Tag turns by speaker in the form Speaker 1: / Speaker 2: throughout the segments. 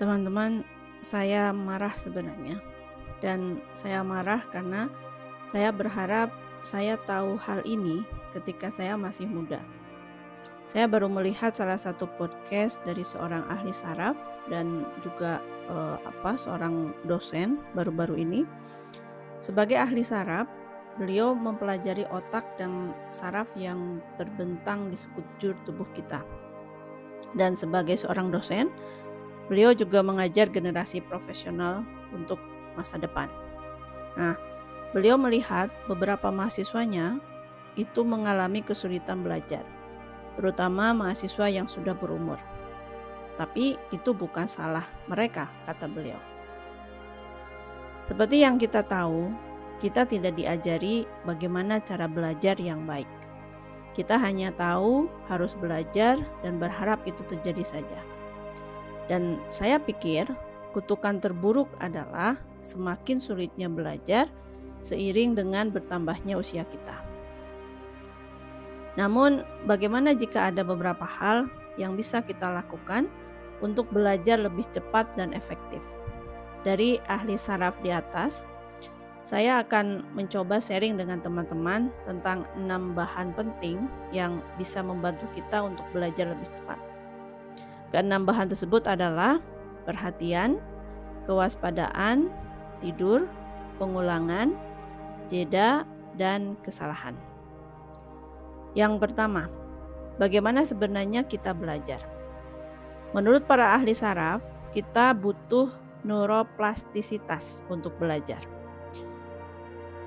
Speaker 1: Teman-teman, saya marah sebenarnya. Dan saya marah karena saya berharap saya tahu hal ini ketika saya masih muda. Saya baru melihat salah satu podcast dari seorang ahli saraf dan juga seorang dosen baru-baru ini. Sebagai ahli saraf, beliau mempelajari otak dan saraf yang terbentang di sekujur tubuh kita. Dan sebagai seorang dosen, beliau juga mengajar generasi profesional untuk masa depan. Nah, beliau melihat beberapa mahasiswanya itu mengalami kesulitan belajar, terutama mahasiswa yang sudah berumur. Tapi itu bukan salah mereka, kata beliau. Seperti yang kita tahu, kita tidak diajari bagaimana cara belajar yang baik. Kita hanya tahu harus belajar dan berharap itu terjadi saja. Dan saya pikir kutukan terburuk adalah semakin sulitnya belajar seiring dengan bertambahnya usia kita. Namun, bagaimana jika ada beberapa hal yang bisa kita lakukan untuk belajar lebih cepat dan efektif? Dari ahli saraf di atas, saya akan mencoba sharing dengan teman-teman tentang 6 bahan penting yang bisa membantu kita untuk belajar lebih cepat. Keenam bahan tersebut adalah perhatian, kewaspadaan, tidur, pengulangan, jeda, dan kesalahan. Yang pertama, bagaimana sebenarnya kita belajar? Menurut para ahli saraf, kita butuh neuroplastisitas untuk belajar.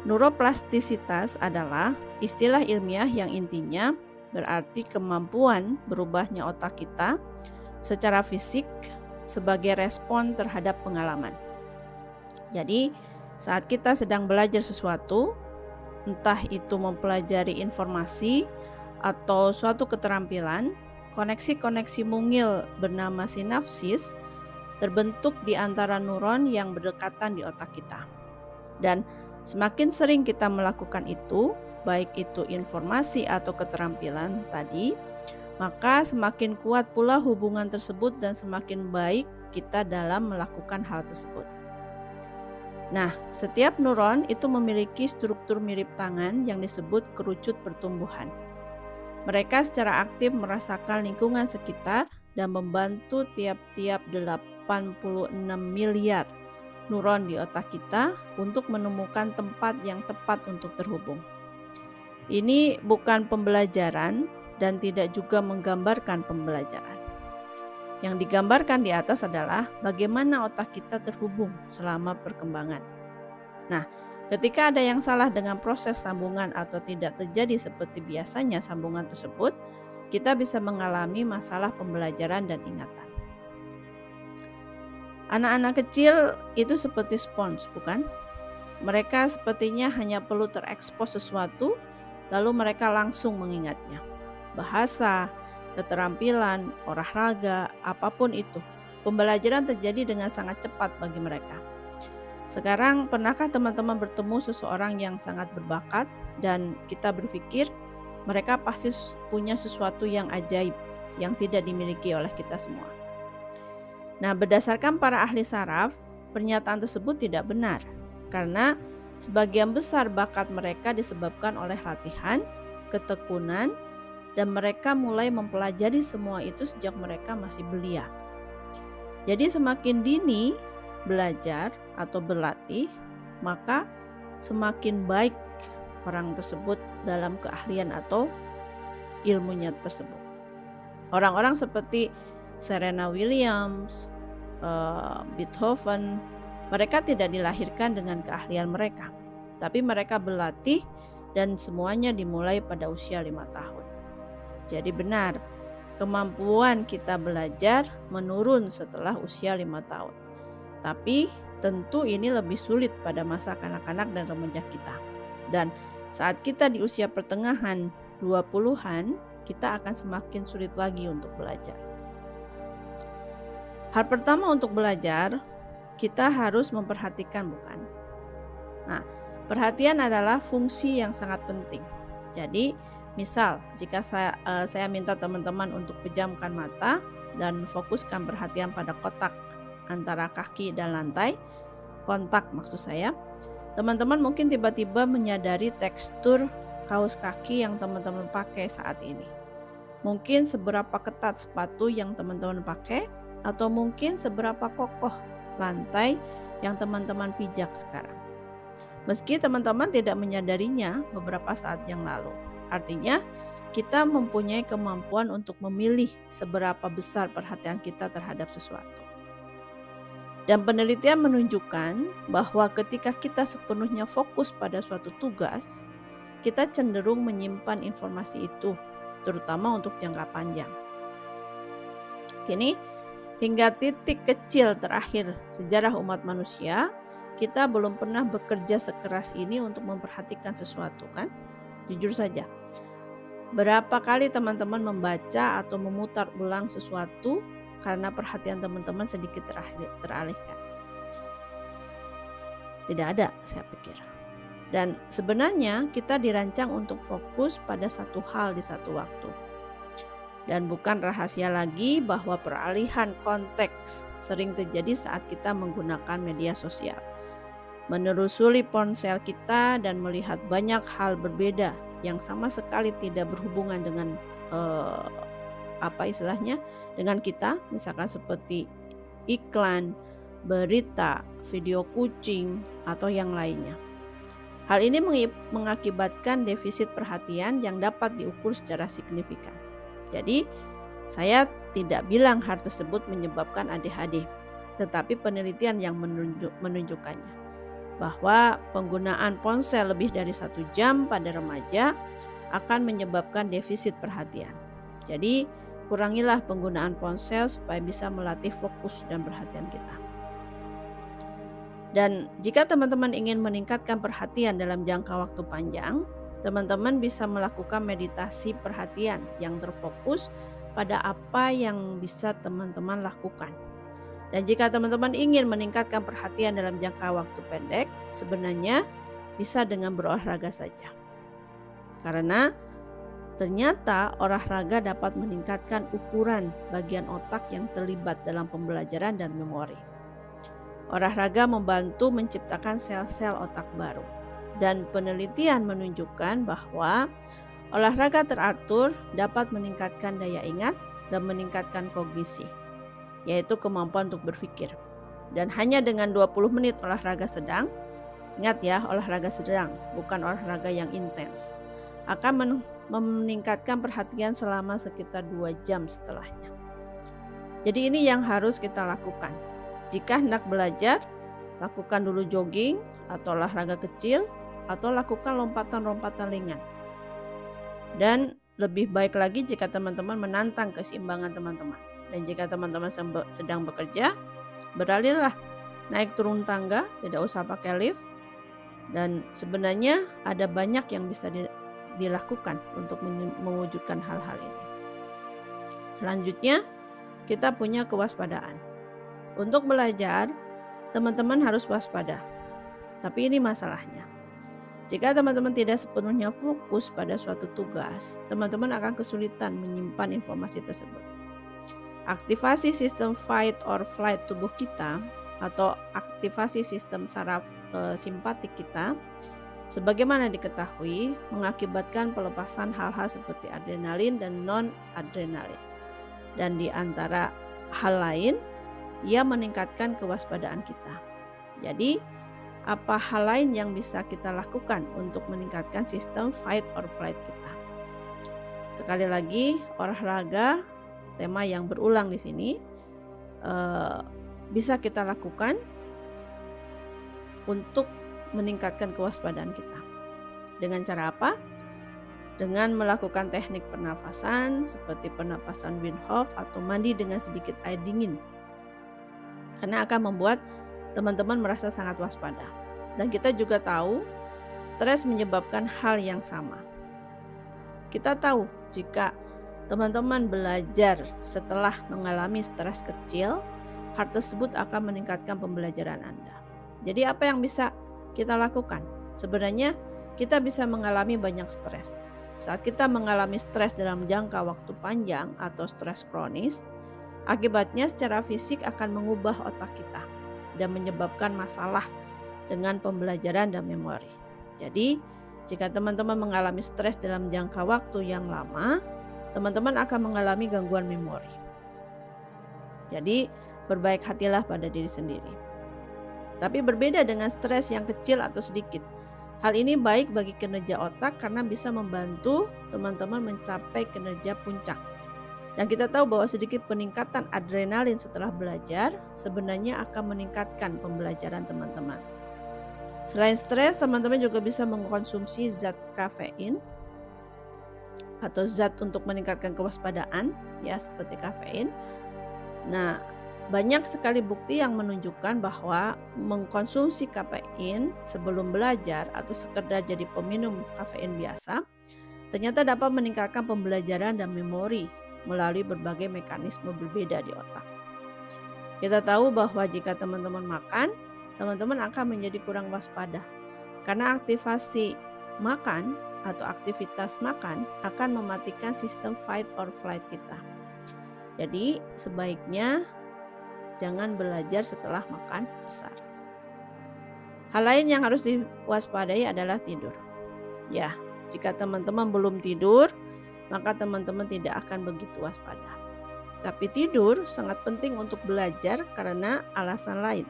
Speaker 1: Neuroplastisitas adalah istilah ilmiah yang intinya berarti kemampuan berubahnya otak kita secara fisik sebagai respon terhadap pengalaman. Jadi, saat kita sedang belajar sesuatu, entah itu mempelajari informasi atau suatu keterampilan, koneksi-koneksi mungil bernama sinapsis terbentuk di antara neuron yang berdekatan di otak kita. Dan semakin sering kita melakukan itu, baik itu informasi atau keterampilan tadi, maka semakin kuat pula hubungan tersebut dan semakin baik kita dalam melakukan hal tersebut. Nah, setiap neuron itu memiliki struktur mirip tangan yang disebut kerucut pertumbuhan. Mereka secara aktif merasakan lingkungan sekitar dan membantu tiap-tiap 86 miliar neuron di otak kita untuk menemukan tempat yang tepat untuk terhubung. Ini bukan pembelajaran dan tidak juga menggambarkan pembelajaran. Yang digambarkan di atas adalah bagaimana otak kita terhubung selama perkembangan. Nah, ketika ada yang salah dengan proses sambungan atau tidak terjadi seperti biasanya sambungan tersebut, kita bisa mengalami masalah pembelajaran dan ingatan. Anak-anak kecil itu seperti spons, bukan? Mereka sepertinya hanya perlu terekspos sesuatu, lalu mereka langsung mengingatnya. Bahasa, keterampilan, olahraga, apapun itu. Pembelajaran terjadi dengan sangat cepat bagi mereka. Sekarang, pernahkah teman-teman bertemu seseorang yang sangat berbakat dan kita berpikir mereka pasti punya sesuatu yang ajaib yang tidak dimiliki oleh kita semua? Nah, berdasarkan para ahli saraf, pernyataan tersebut tidak benar karena sebagian besar bakat mereka disebabkan oleh latihan, ketekunan, dan mereka mulai mempelajari semua itu sejak mereka masih belia. Jadi semakin dini belajar atau berlatih, maka semakin baik orang tersebut dalam keahlian atau ilmunya tersebut. Orang-orang seperti Serena Williams, Beethoven, mereka tidak dilahirkan dengan keahlian mereka, tapi mereka berlatih dan semuanya dimulai pada usia 5 tahun. Jadi benar, kemampuan kita belajar menurun setelah usia 5 tahun. Tapi tentu ini lebih sulit pada masa kanak-kanak dan remaja kita. Dan saat kita di usia pertengahan 20-an, kita akan semakin sulit lagi untuk belajar. Hal pertama untuk belajar, kita harus memperhatikan, bukan? Nah, perhatian adalah fungsi yang sangat penting. Jadi, misal jika saya minta teman-teman untuk pejamkan mata dan fokuskan perhatian pada kotak antara kaki dan lantai, kontak maksud saya, teman-teman mungkin tiba-tiba menyadari tekstur kaos kaki yang teman-teman pakai saat ini. Mungkin seberapa ketat sepatu yang teman-teman pakai, atau mungkin seberapa kokoh lantai yang teman-teman pijak sekarang. Meski teman-teman tidak menyadarinya beberapa saat yang lalu. Artinya, kita mempunyai kemampuan untuk memilih seberapa besar perhatian kita terhadap sesuatu. Dan penelitian menunjukkan bahwa ketika kita sepenuhnya fokus pada suatu tugas, kita cenderung menyimpan informasi itu, terutama untuk jangka panjang. Kini, hingga titik kecil terakhir sejarah umat manusia, kita belum pernah bekerja sekeras ini untuk memperhatikan sesuatu, kan? Jujur saja. Berapa kali teman-teman membaca atau memutar ulang sesuatu karena perhatian teman-teman sedikit teralihkan? Tidak ada, saya pikir. Dan sebenarnya kita dirancang untuk fokus pada satu hal di satu waktu. Dan bukan rahasia lagi bahwa peralihan konteks sering terjadi saat kita menggunakan media sosial, menelusuri ponsel kita dan melihat banyak hal berbeda yang sama sekali tidak berhubungan dengan dengan kita, misalkan seperti iklan, berita, video kucing, atau yang lainnya. Hal ini mengakibatkan defisit perhatian yang dapat diukur secara signifikan. Jadi, saya tidak bilang hal tersebut menyebabkan ADHD, tetapi penelitian yang menunjukkannya bahwa penggunaan ponsel lebih dari 1 jam pada remaja akan menyebabkan defisit perhatian. Jadi, kurangilah penggunaan ponsel supaya bisa melatih fokus dan perhatian kita. Dan jika teman-teman ingin meningkatkan perhatian dalam jangka waktu panjang, teman-teman bisa melakukan meditasi perhatian yang terfokus pada apa yang bisa teman-teman lakukan. Dan jika teman-teman ingin meningkatkan perhatian dalam jangka waktu pendek, sebenarnya bisa dengan berolahraga saja. Karena ternyata olahraga dapat meningkatkan ukuran bagian otak yang terlibat dalam pembelajaran dan memori. Olahraga membantu menciptakan sel-sel otak baru. Dan penelitian menunjukkan bahwa olahraga teratur dapat meningkatkan daya ingat dan meningkatkan kognisi, yaitu kemampuan untuk berpikir. Dan hanya dengan 20 menit olahraga sedang, ingat ya, olahraga sedang, bukan olahraga yang intens, akan meningkatkan perhatian selama sekitar 2 jam setelahnya. Jadi ini yang harus kita lakukan. Jika hendak belajar, lakukan dulu jogging atau olahraga kecil, atau lakukan lompatan-lompatan ringan. Dan lebih baik lagi jika teman-teman menantang keseimbangan teman-teman. Dan jika teman-teman sedang bekerja, beralihlah naik turun tangga, tidak usah pakai lift. Dan sebenarnya ada banyak yang bisa dilakukan untuk mewujudkan hal-hal ini. Selanjutnya, kita punya kewaspadaan. Untuk belajar, teman-teman harus waspada. Tapi ini masalahnya. Jika teman-teman tidak sepenuhnya fokus pada suatu tugas, teman-teman akan kesulitan menyimpan informasi tersebut. Aktivasi sistem fight or flight tubuh kita atau aktivasi sistem saraf simpatik kita sebagaimana diketahui mengakibatkan pelepasan hal-hal seperti adrenalin dan non-adrenalin. Dan di antara hal lain, ia meningkatkan kewaspadaan kita. Jadi, apa hal lain yang bisa kita lakukan untuk meningkatkan sistem fight or flight kita? Sekali lagi, olahraga, tema yang berulang di sini, bisa kita lakukan untuk meningkatkan kewaspadaan kita. Dengan cara apa? Dengan melakukan teknik pernafasan seperti pernapasan Wim Hof atau mandi dengan sedikit air dingin. Karena akan membuat teman-teman merasa sangat waspada. Dan kita juga tahu stres menyebabkan hal yang sama. Kita tahu jika teman-teman belajar setelah mengalami stres kecil, hal tersebut akan meningkatkan pembelajaran Anda. Jadi apa yang bisa kita lakukan? Sebenarnya kita bisa mengalami banyak stres. Saat kita mengalami stres dalam jangka waktu panjang atau stres kronis, Akibatnya secara fisik akan mengubah otak kita dan menyebabkan masalah dengan pembelajaran dan memori. Jadi, jika teman-teman mengalami stres dalam jangka waktu yang lama, teman-teman akan mengalami gangguan memori. Jadi, berbaik hatilah pada diri sendiri. Tapi berbeda dengan stres yang kecil atau sedikit. Hal ini baik bagi kinerja otak karena bisa membantu teman-teman mencapai kinerja puncak. Dan kita tahu bahwa sedikit peningkatan adrenalin setelah belajar sebenarnya akan meningkatkan pembelajaran teman-teman. Selain stres, teman-teman juga bisa mengkonsumsi zat kafein atau zat untuk meningkatkan kewaspadaan, ya seperti kafein. Nah, banyak sekali bukti yang menunjukkan bahwa mengkonsumsi kafein sebelum belajar atau sekedar jadi peminum kafein biasa ternyata dapat meningkatkan pembelajaran dan memori melalui berbagai mekanisme berbeda di otak. Kita tahu bahwa jika teman-teman makan, teman-teman akan menjadi kurang waspada karena aktivasi makan atau aktivitas makan akan mematikan sistem fight or flight kita. Jadi sebaiknya jangan belajar setelah makan besar. Hal lain yang harus diwaspadai adalah tidur. Ya, jika teman-teman belum tidur, maka teman-teman tidak akan begitu waspada. Tapi tidur sangat penting untuk belajar karena alasan lain.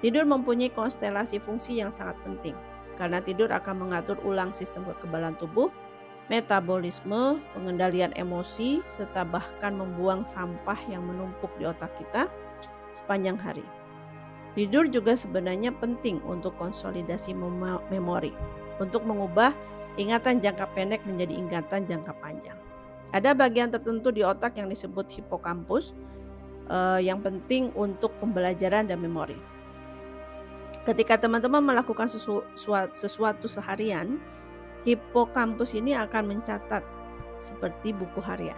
Speaker 1: Tidur mempunyai konstelasi fungsi yang sangat penting. Karena tidur akan mengatur ulang sistem kekebalan tubuh, metabolisme, pengendalian emosi, serta bahkan membuang sampah yang menumpuk di otak kita sepanjang hari. Tidur juga sebenarnya penting untuk konsolidasi memori, untuk mengubah ingatan jangka pendek menjadi ingatan jangka panjang. Ada bagian tertentu di otak yang disebut hipokampus yang penting untuk pembelajaran dan memori. Ketika teman-teman melakukan sesuatu seharian, hipokampus ini akan mencatat seperti buku harian.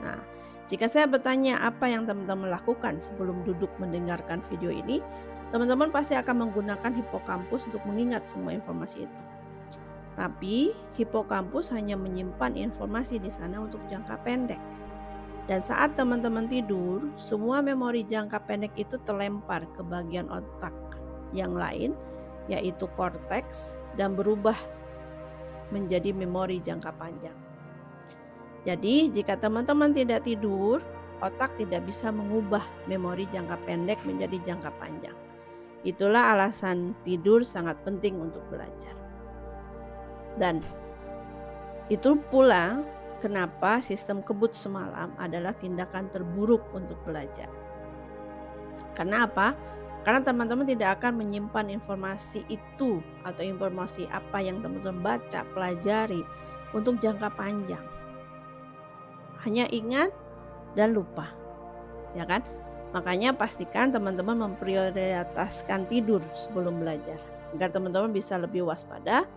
Speaker 1: Nah, jika saya bertanya apa yang teman-teman lakukan sebelum duduk mendengarkan video ini, teman-teman pasti akan menggunakan hipokampus untuk mengingat semua informasi itu. Tapi hipokampus hanya menyimpan informasi di sana untuk jangka pendek. Dan saat teman-teman tidur, semua memori jangka pendek itu terlempar ke bagian otak yang lain, yaitu korteks, dan berubah menjadi memori jangka panjang. Jadi jika teman-teman tidak tidur, otak tidak bisa mengubah memori jangka pendek menjadi jangka panjang. Itulah alasan tidur sangat penting untuk belajar. Dan itu pula kenapa sistem kebut semalam adalah tindakan terburuk untuk belajar. Karena apa? Karena teman-teman tidak akan menyimpan informasi itu atau informasi apa yang teman-teman baca, pelajari untuk jangka panjang. Hanya ingat dan lupa, ya kan? Makanya pastikan teman-teman memprioritaskan tidur sebelum belajar agar teman-teman bisa lebih waspada,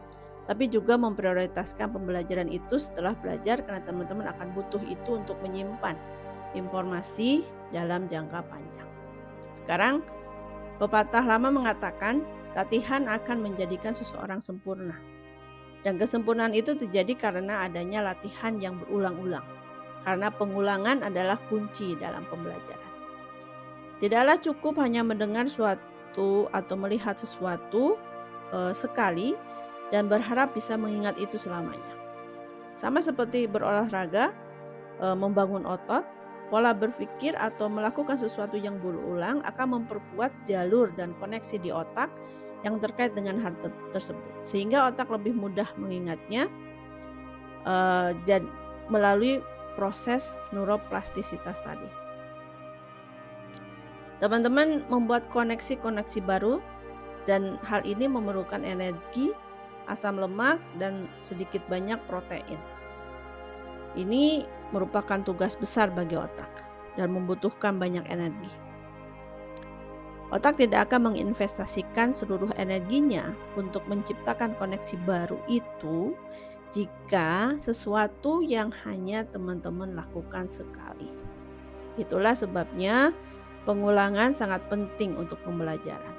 Speaker 1: tapi juga memprioritaskan pembelajaran itu setelah belajar karena teman-teman akan butuh itu untuk menyimpan informasi dalam jangka panjang. Sekarang pepatah lama mengatakan latihan akan menjadikan seseorang sempurna. Dan kesempurnaan itu terjadi karena adanya latihan yang berulang-ulang. Karena pengulangan adalah kunci dalam pembelajaran. Tidaklah cukup hanya mendengar suatu atau melihat sesuatu sekali dan berharap bisa mengingat itu selamanya. Sama seperti berolahraga, membangun otot, pola berpikir atau melakukan sesuatu yang berulang akan memperkuat jalur dan koneksi di otak yang terkait dengan hal tersebut. Sehingga otak lebih mudah mengingatnya dan melalui proses neuroplastisitas tadi. Teman-teman membuat koneksi-koneksi baru dan hal ini memerlukan energi, asam lemak, dan sedikit banyak protein. Ini merupakan tugas besar bagi otak dan membutuhkan banyak energi. Otak tidak akan menginvestasikan seluruh energinya untuk menciptakan koneksi baru itu jika sesuatu yang hanya teman-teman lakukan sekali. Itulah sebabnya pengulangan sangat penting untuk pembelajaran.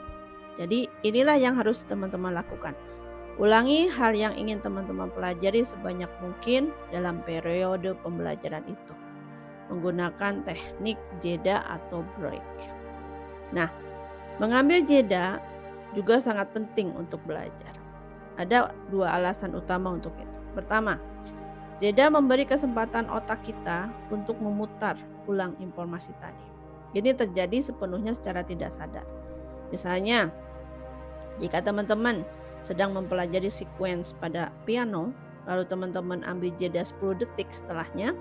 Speaker 1: Jadi inilah yang harus teman-teman lakukan. Ulangi hal yang ingin teman-teman pelajari sebanyak mungkin dalam periode pembelajaran itu. menggunakan teknik jeda atau break. Nah, mengambil jeda juga sangat penting untuk belajar. Ada 2 alasan utama untuk itu. Pertama, jeda memberi kesempatan otak kita untuk memutar ulang informasi tadi. Ini terjadi sepenuhnya secara tidak sadar. Misalnya, jika teman-teman sedang mempelajari sequence pada piano, lalu teman-teman ambil jeda 10 detik setelahnya,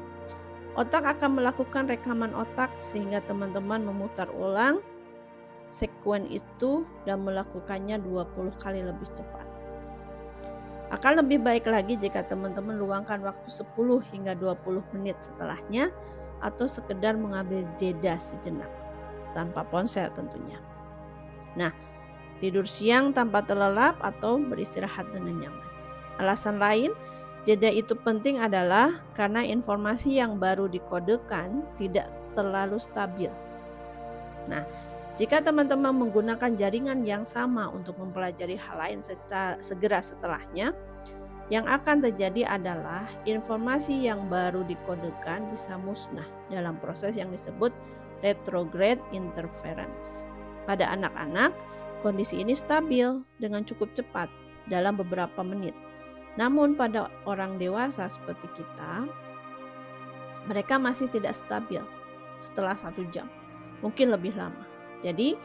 Speaker 1: otak akan melakukan rekaman otak sehingga teman-teman memutar ulang sequence itu dan melakukannya 20 kali lebih cepat. Akan lebih baik lagi jika teman-teman luangkan waktu 10 hingga 20 menit setelahnya atau sekedar mengambil jeda sejenak, tanpa ponsel tentunya. Nah, tidur siang tanpa terlelap atau beristirahat dengan nyaman. Alasan lain, jeda itu penting adalah karena informasi yang baru dikodekan tidak terlalu stabil. Nah, jika teman-teman menggunakan jaringan yang sama untuk mempelajari hal lain segera setelahnya, yang akan terjadi adalah informasi yang baru dikodekan bisa musnah dalam proses yang disebut retrograde interference. Pada anak-anak, kondisi ini stabil dengan cukup cepat dalam beberapa menit. Namun pada orang dewasa seperti kita, mereka masih tidak stabil setelah 1 jam, mungkin lebih lama. Jadi,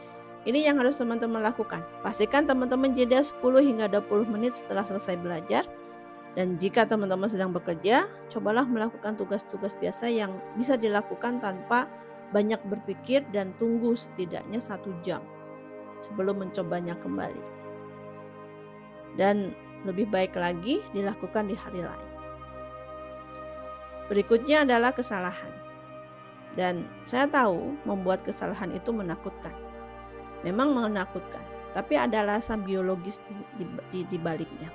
Speaker 1: ini yang harus teman-teman lakukan. Pastikan teman-teman jeda 10 hingga 20 menit setelah selesai belajar. Dan jika teman-teman sedang bekerja, cobalah melakukan tugas-tugas biasa yang bisa dilakukan tanpa banyak berpikir dan tunggu setidaknya 1 jam sebelum mencobanya kembali. Dan lebih baik lagi dilakukan di hari lain. Berikutnya adalah kesalahan. Dan saya tahu membuat kesalahan itu menakutkan. Memang menakutkan, tapi ada alasan biologis di baliknya.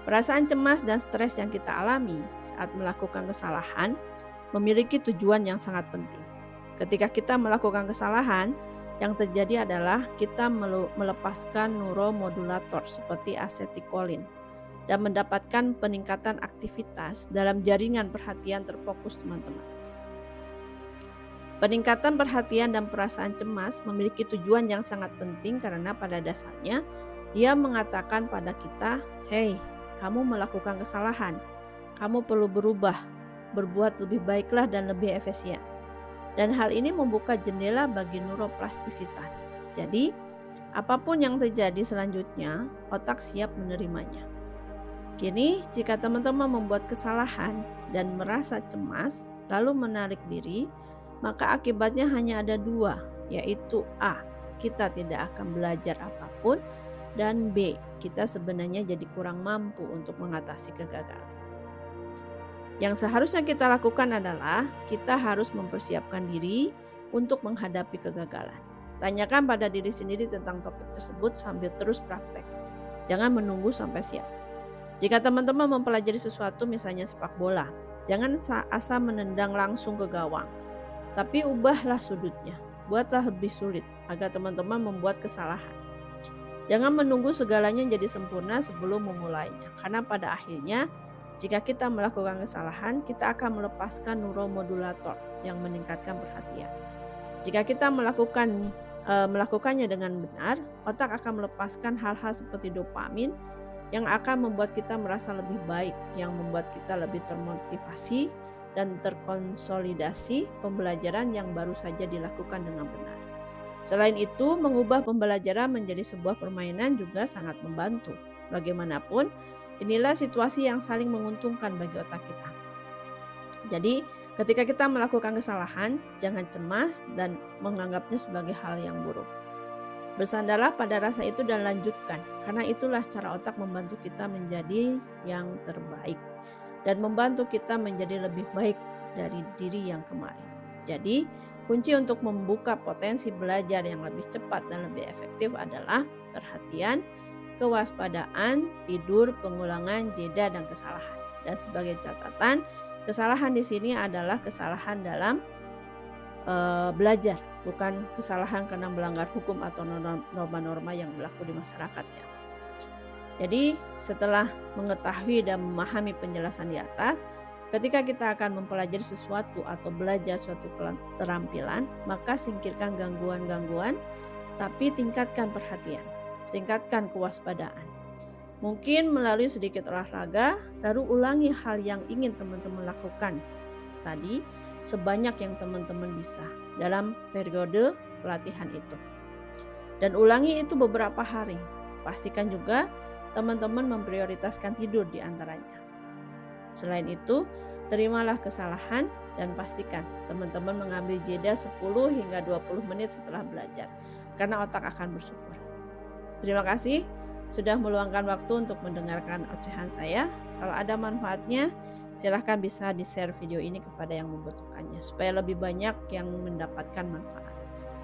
Speaker 1: Perasaan cemas dan stres yang kita alami saat melakukan kesalahan memiliki tujuan yang sangat penting. Ketika kita melakukan kesalahan, yang terjadi adalah kita melepaskan neuromodulator seperti asetilkolin dan mendapatkan peningkatan aktivitas dalam jaringan perhatian terfokus teman-teman. Peningkatan perhatian dan perasaan cemas memiliki tujuan yang sangat penting karena pada dasarnya dia mengatakan pada kita, "Hei, kamu melakukan kesalahan. Kamu perlu berubah, berbuat lebih baiklah dan lebih efisien." Dan hal ini membuka jendela bagi neuroplastisitas. Jadi, apapun yang terjadi selanjutnya, otak siap menerimanya. Kini, jika teman-teman membuat kesalahan dan merasa cemas, lalu menarik diri, maka akibatnya hanya ada 2, yaitu A, kita tidak akan belajar apapun, dan B, kita sebenarnya jadi kurang mampu untuk mengatasi kegagalan. Yang seharusnya kita lakukan adalah kita harus mempersiapkan diri untuk menghadapi kegagalan. Tanyakan pada diri sendiri tentang topik tersebut sambil terus praktek. Jangan menunggu sampai siap. Jika teman-teman mempelajari sesuatu misalnya sepak bola, jangan asal menendang langsung ke gawang. Tapi ubahlah sudutnya, buatlah lebih sulit agar teman-teman membuat kesalahan. Jangan menunggu segalanya jadi sempurna sebelum memulainya, karena pada akhirnya jika kita melakukan kesalahan, kita akan melepaskan neuromodulator yang meningkatkan perhatian. Jika kita melakukannya dengan benar, otak akan melepaskan hal-hal seperti dopamin yang akan membuat kita merasa lebih baik, yang membuat kita lebih termotivasi dan terkonsolidasi pembelajaran yang baru saja dilakukan dengan benar. Selain itu, mengubah pembelajaran menjadi sebuah permainan juga sangat membantu. Bagaimanapun, inilah situasi yang saling menguntungkan bagi otak kita. Jadi, ketika kita melakukan kesalahan, jangan cemas dan menganggapnya sebagai hal yang buruk. Bersandarlah pada rasa itu dan lanjutkan, karena itulah cara otak membantu kita menjadi yang terbaik dan membantu kita menjadi lebih baik dari diri yang kemarin. Jadi, kunci untuk membuka potensi belajar yang lebih cepat dan lebih efektif adalah perhatian, kewaspadaan, tidur, pengulangan, jeda, dan kesalahan. Dan sebagai catatan, kesalahan di sini adalah kesalahan dalam belajar, bukan kesalahan karena melanggar hukum atau norma-norma yang berlaku di masyarakat ya. Jadi setelah mengetahui dan memahami penjelasan di atas, Ketika kita akan mempelajari sesuatu atau belajar suatu keterampilan, maka singkirkan gangguan-gangguan, tapi tingkatkan perhatian, tingkatkan kewaspadaan. Mungkin melalui sedikit olahraga, lalu ulangi hal yang ingin teman-teman lakukan tadi sebanyak yang teman-teman bisa dalam periode pelatihan itu. Dan ulangi itu beberapa hari. Pastikan juga teman-teman memprioritaskan tidur di antaranya. Selain itu, terimalah kesalahan dan pastikan teman-teman mengambil jeda 10 hingga 20 menit setelah belajar, karena otak akan bersyukur. Terima kasih sudah meluangkan waktu untuk mendengarkan ocehan saya. Kalau ada manfaatnya, silahkan bisa di-share video ini kepada yang membutuhkannya, supaya lebih banyak yang mendapatkan manfaat.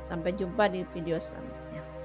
Speaker 1: Sampai jumpa di video selanjutnya.